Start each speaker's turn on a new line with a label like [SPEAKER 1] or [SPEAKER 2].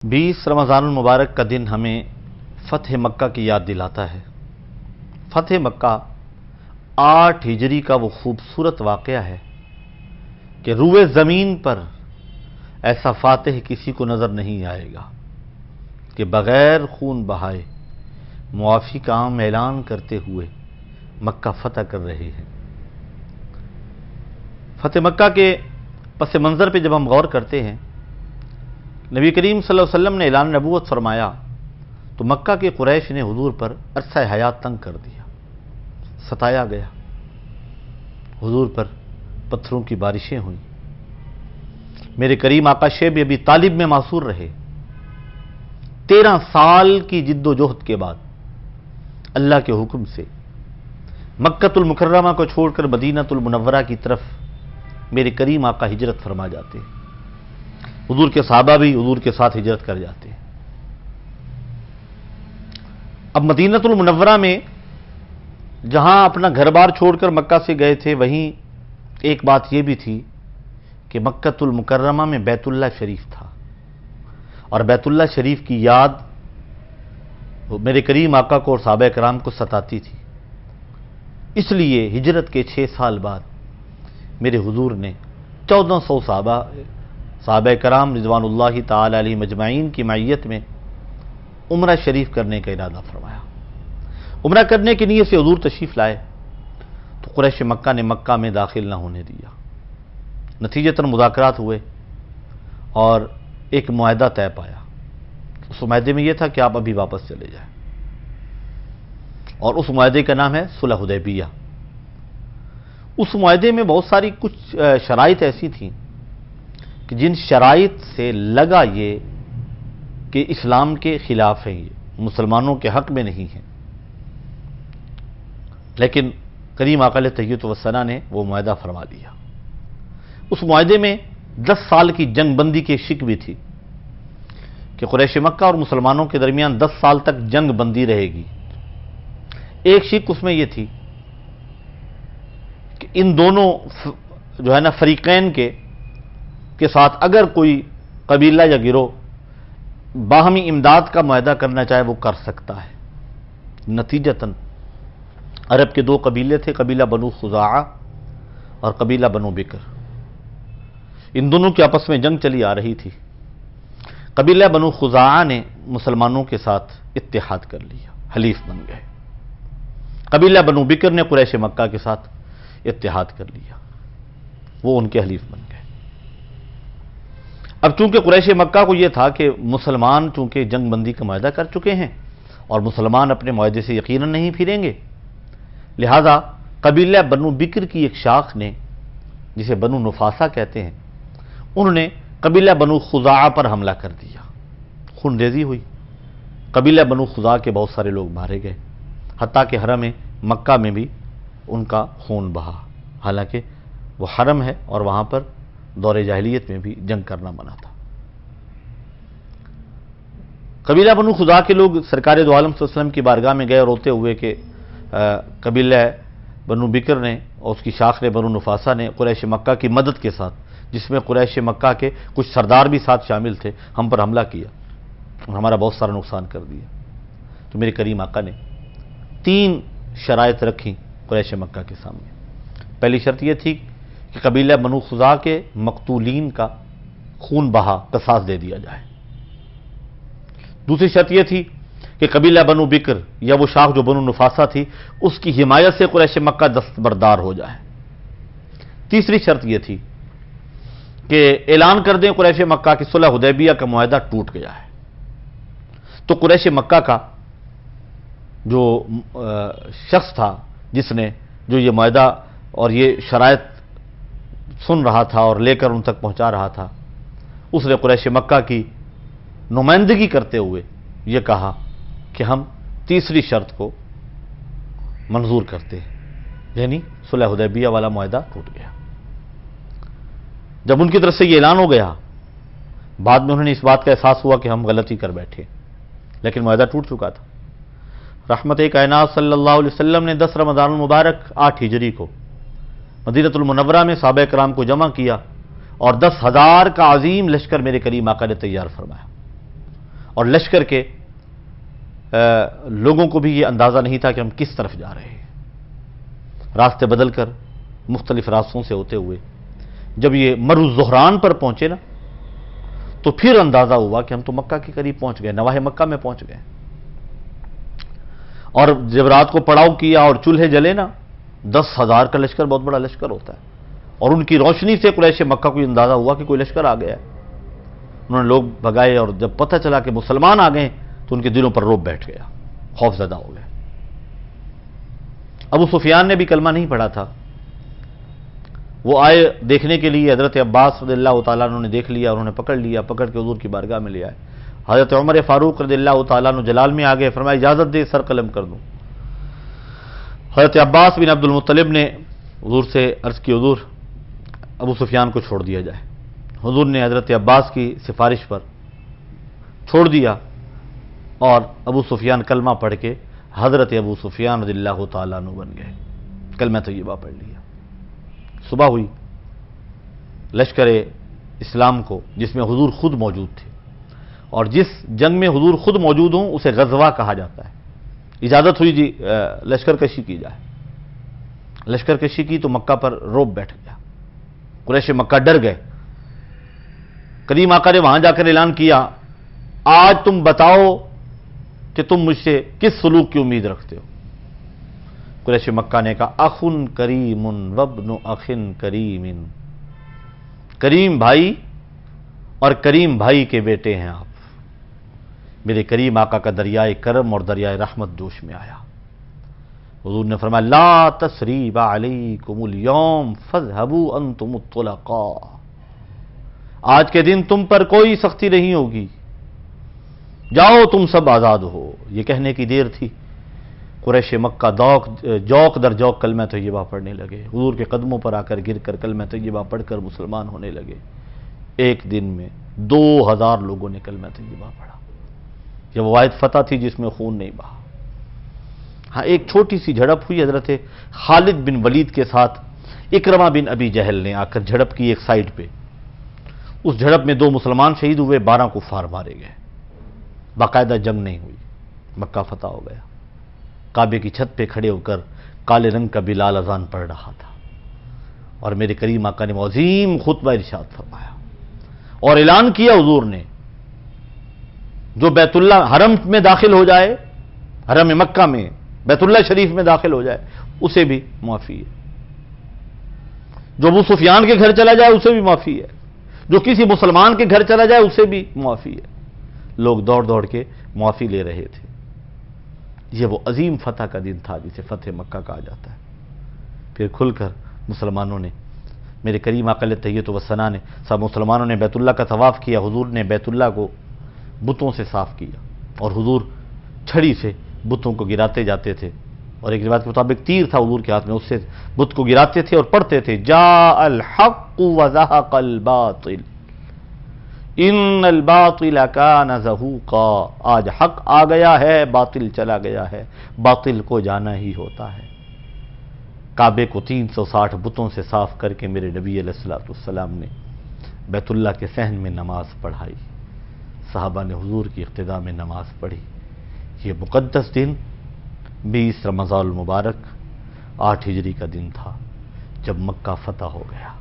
[SPEAKER 1] 20 رمضان المبارک کا دن ہمیں فتح مکہ کی یاد دلاتا ہے۔ فتح مکہ 8 ہجری کا وہ خوبصورت واقعہ ہے کہ روئے زمین پر ایسا فاتح کسی کو نظر نہیں آئے گا کہ بغیر خون بہائے معافی کا عام اعلان کرتے ہوئے مکہ فتح کر رہے ہیں۔ فتح مکہ کے پس منظر پہ جب ہم غور کرتے ہیں، نبی کریم صلی اللہ علیہ وسلم نے اعلان نبوت فرمایا تو مکہ کے قریش نے حضور پر عرصہ حیات تنگ کر دیا، ستایا گیا، حضور پر پتھروں کی بارشیں ہوئیں۔ میرے کریم آقا شیب ابی طالب میں معصور رہے۔ 13 سال کی جد و جہد کے بعد اللہ کے حکم سے مکۃ المکرمہ کو چھوڑ کر مدینہ المنورہ کی طرف میرے کریم آقا ہجرت فرما جاتے ہیں۔ حضور کے صحابہ بھی حضور کے ساتھ ہجرت کر جاتے ہیں۔ اب مدینہ المنورہ میں جہاں اپنا گھر بار چھوڑ کر مکہ سے گئے تھے، وہیں ایک بات یہ بھی تھی کہ مکۃ المکرمہ میں بیت اللہ شریف تھا، اور بیت اللہ شریف کی یاد میرے کریم آقا کو اور صحابہ کرام کو ستاتی تھی۔ اس لیے ہجرت کے 6 سال بعد میرے حضور نے 1400 صحابہ کرام رضوان اللہ تعالی علیہ مجمعین کی معیت میں عمرہ شریف کرنے کا ارادہ فرمایا۔ عمرہ کرنے کی نیت سے حضور تشریف لائے تو قریش مکہ نے مکہ میں داخل نہ ہونے دیا۔ نتیجتاً مذاکرات ہوئے اور ایک معاہدہ طے پایا۔ اس معاہدے میں یہ تھا کہ آپ ابھی واپس چلے جائیں، اور اس معاہدے کا نام ہے صلح حدیبیہ۔ اس معاہدے میں بہت ساری کچھ شرائط ایسی تھیں کہ جن شرائط سے لگا یہ کہ اسلام کے خلاف ہیں، یہ مسلمانوں کے حق میں نہیں ہیں، لیکن کریم آقا علیہ تحیۃ والثناء نے وہ معاہدہ فرما دیا۔ اس معاہدے میں 10 سال کی جنگ بندی کی شک بھی تھی کہ قریش مکہ اور مسلمانوں کے درمیان 10 سال تک جنگ بندی رہے گی۔ ایک شک اس میں یہ تھی کہ ان دونوں جو ہے نا فریقین کے ساتھ اگر کوئی قبیلہ یا گروہ باہمی امداد کا معاہدہ کرنا چاہے وہ کر سکتا ہے۔ نتیجتاً عرب کے 2 قبیلے تھے، قبیلہ بنو خزاعہ اور قبیلہ بنو بکر۔ ان دونوں کی آپس میں جنگ چلی آ رہی تھی۔ قبیلہ بنو خزاعہ نے مسلمانوں کے ساتھ اتحاد کر لیا، حلیف بن گئے۔ قبیلہ بنو بکر نے قریش مکہ کے ساتھ اتحاد کر لیا، وہ ان کے حلیف بن گئے۔ اب چونکہ قریش مکہ کو یہ تھا کہ مسلمان چونکہ جنگ بندی کا معاہدہ کر چکے ہیں اور مسلمان اپنے معاہدے سے یقیناً نہیں پھریں گے، لہذا قبیلہ بنو بکر کی ایک شاخ نے، جسے بنو نفاسہ کہتے ہیں، انہوں نے قبیلہ بنو خزاعہ پر حملہ کر دیا۔ خون ریزی ہوئی، قبیلہ بنو خزاعہ کے بہت سارے لوگ مارے گئے، حتیٰ کہ حرم مکہ میں بھی ان کا خون بہا، حالانکہ وہ حرم ہے اور وہاں پر دور جاہلیت میں بھی جنگ کرنا منع تھا۔ قبیلہ بنو خزاعہ کے لوگ سرکار دو عالم صلی اللہ علیہ وسلم کی بارگاہ میں گئے روتے ہوئے کہ قبیلہ بنو بکر نے اور اس کی شاخ نے بنو نفاسہ نے قریش مکہ کی مدد کے ساتھ، جس میں قریش مکہ کے کچھ سردار بھی ساتھ شامل تھے، ہم پر حملہ کیا اور ہمارا بہت سارا نقصان کر دیا۔ تو میرے کریم آقا نے 3 شرائط رکھی قریش مکہ کے سامنے۔ پہلی شرط یہ تھی کہ قبیلہ بنو خزاعہ کے مقتولین کا خون بہا قصاص دے دیا جائے۔ دوسری شرط یہ تھی کہ قبیلہ بنو بکر یا وہ شاخ جو بنو نفاسہ تھی، اس کی حمایت سے قریش مکہ دستبردار ہو جائے۔ تیسری شرط یہ تھی کہ اعلان کر دیں قریش مکہ کی صلح حدیبیہ کا معاہدہ ٹوٹ گیا ہے۔ تو قریش مکہ کا جو شخص تھا جس نے جو یہ معاہدہ اور یہ شرائط سن رہا تھا اور لے کر ان تک پہنچا رہا تھا، اس نے قریش مکہ کی نمائندگی کرتے ہوئے یہ کہا کہ ہم تیسری شرط کو منظور کرتے ہیں، یعنی صلح حدیبیہ والا معاہدہ ٹوٹ گیا۔ جب ان کی طرف سے یہ اعلان ہو گیا، بعد میں انہوں نے اس بات کا احساس ہوا کہ ہم غلطی کر بیٹھے، لیکن معاہدہ ٹوٹ چکا تھا۔ رحمت کائنات صلی اللہ علیہ وسلم نے 10 رمضان المبارک 8 ہجری کو مدینہ المنورہ میں صحابہ کرام کو جمع کیا اور 10,000 کا عظیم لشکر میرے کریم آقا نے تیار فرمایا۔ اور لشکر کے لوگوں کو بھی یہ اندازہ نہیں تھا کہ ہم کس طرف جا رہے ہیں. راستے بدل کر مختلف راستوں سے ہوتے ہوئے جب یہ مرو الزہران پر پہنچے نا تو پھر اندازہ ہوا کہ ہم تو مکہ کے قریب پہنچ گئے، نواح مکہ میں پہنچ گئے. اور جب رات کو پڑاؤ کیا اور چولہے جلے نا، 10,000 کا لشکر بہت بڑا لشکر ہوتا ہے، اور ان کی روشنی سے قریش مکہ کو اندازہ ہوا کہ کوئی لشکر آ گیا ہے. انہوں نے لوگ بھگائے، اور جب پتہ چلا کہ مسلمان آ گئے تو ان کے دلوں پر رعب بیٹھ گیا، خوف زدہ ہو گئے. ابو سفیان نے بھی کلمہ نہیں پڑھا تھا. وہ آئے دیکھنے کے لیے، حضرت عباس رضی اللہ تعالیٰ عنہ نے دیکھ لیا، انہوں نے پکڑ لیا، پکڑ کے حضور کی بارگاہ میں لے آئے. حضرت عمر فاروق رضی اللہ تعالیٰ عنہ جلال میں آگے، فرمایا اجازت دے سر قلم کر دوں. حضرت عباس بن عبد المطلب نے حضور سے عرض کی حضور ابو سفیان کو چھوڑ دیا جائے. حضور نے حضرت عباس کی سفارش پر چھوڑ دیا، اور ابو سفیان کلمہ پڑھ کے حضرت ابو سفیان رضی اللہ تعالیٰ عنہ بن گئے. کلمہ طیبہ پڑھ لیا. صبح ہوئی، لشکر اسلام کو جس میں حضور خود موجود تھے، اور جس جنگ میں حضور خود موجود ہوں اسے غزوہ کہا جاتا ہے. اجازت ہوئی جی لشکر کشی کی جائے. لشکر کشی کی تو مکہ پر رعب بیٹھ گیا، قریش مکہ ڈر گئے. کریم آقا نے وہاں جا کر اعلان کیا آج تم بتاؤ کہ تم مجھ سے کس سلوک کی امید رکھتے ہو. قریش مکہ نے کہا اخن کریم وابن اخن کریم، کریم بھائی اور کریم بھائی کے بیٹے ہیں آپ. میرے کریم آقا کا دریائے کرم اور دریائے رحمت جوش میں آیا. حضور نے فرمایا لا تثریب علیکم اليوم فاذهبوا انتم الطلقاء، آج کے دن تم پر کوئی سختی نہیں ہوگی، جاؤ تم سب آزاد ہو. یہ کہنے کی دیر تھی، قریش مکہ جوق در جوق کلمہ طیبہ پڑھنے لگے. حضور کے قدموں پر آ کر گر کر کلمہ طیبہ پڑھ کر مسلمان ہونے لگے. ایک دن میں 2,000 لوگوں نے کلمہ طیبہ پڑھا. یہ وہ واحد فتح تھی جس میں خون نہیں بہا. ہاں ایک چھوٹی سی جھڑپ ہوئی حضرت خالد بن ولید کے ساتھ، اکرمہ بن ابی جہل نے آ کر جھڑپ کی ایک سائیڈ پہ. اس جھڑپ میں 2 مسلمان شہید ہوئے، 12 کفار مارے گئے. باقاعدہ جنگ نہیں ہوئی، مکہ فتح ہو گیا. کعبے کی چھت پہ کھڑے ہو کر کالے رنگ کا بلال اذان پڑھ رہا تھا، اور میرے کریم آقا نے عظیم خطبہ ارشاد فرمایا اور اعلان کیا حضور نے جو بیت اللہ حرم میں داخل ہو جائے، حرم مکہ میں بیت اللہ شریف میں داخل ہو جائے اسے بھی معافی ہے، جو ابو سفیان کے گھر چلا جائے اسے بھی معافی ہے، جو کسی مسلمان کے گھر چلا جائے اسے بھی معافی ہے. لوگ دوڑ دوڑ کے معافی لے رہے تھے. یہ وہ عظیم فتح کا دن تھا جسے فتح مکہ کہا جاتا ہے. پھر کھل کر مسلمانوں نے، میرے کریم آقا علیہ تحیۃ و ثنا نے، سب مسلمانوں نے بیت اللہ کا طواف کیا. حضور نے بیت اللہ کو بتوں سے صاف کیا، اور حضور چھڑی سے بتوں کو گراتے جاتے تھے، اور ایک روایت کے مطابق تیر تھا حضور کے ہاتھ میں، اس سے بت کو گراتے تھے اور پڑھتے تھے جاء الحق وزهق الباطل ان الباطل کان زہوقا. آج حق آ گیا ہے، باطل چلا گیا ہے، باطل کو جانا ہی ہوتا ہے. کعبے کو 360 بتوں سے صاف کر کے میرے نبی علیہ الصلوۃ والسلام نے بیت اللہ کے صحن میں نماز پڑھائی. صحابہ نے حضور کی اقتداء میں نماز پڑھی. یہ مقدس دن 20 رمضان المبارک 8 ہجری کا دن تھا جب مکہ فتح ہو گیا.